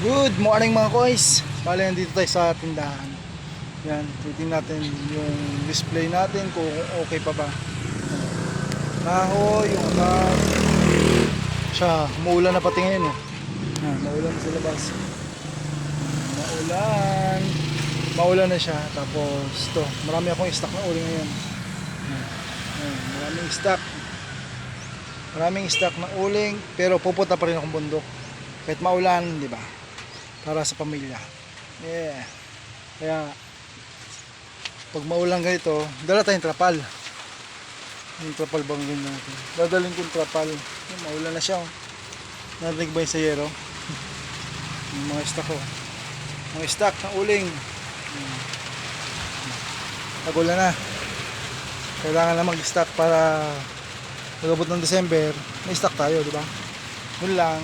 Good morning mga koys. Bale, nandito tayo sa tindahan. Yan, titingnan natin yung display natin kung okay pa ba. Kahoy, yung akas. Siya, umuulan na pati ngayon. Yan, maulan na sa labas. Maulan. Maulan na siya. Tapos, to, marami akong stock na uli ngayon. Yan, maraming stock. Maraming stock na uling, pero pupunta pa rin akong bundok. Kahit maulan, di ba? Para sa pamilya. Yeah. Kaya pag maulan ganito, dala tayong trapal. Yung trapal bang ganyan natin. Dadalhin ko yung trapal. Maulan na siya. Narinig ba yung sayero? Yung mga stock ko. Mga stock na uling. Tagulan na. Kailangan na mag-stock para pag-abot ng December, may stock tayo, di ba? Yun lang.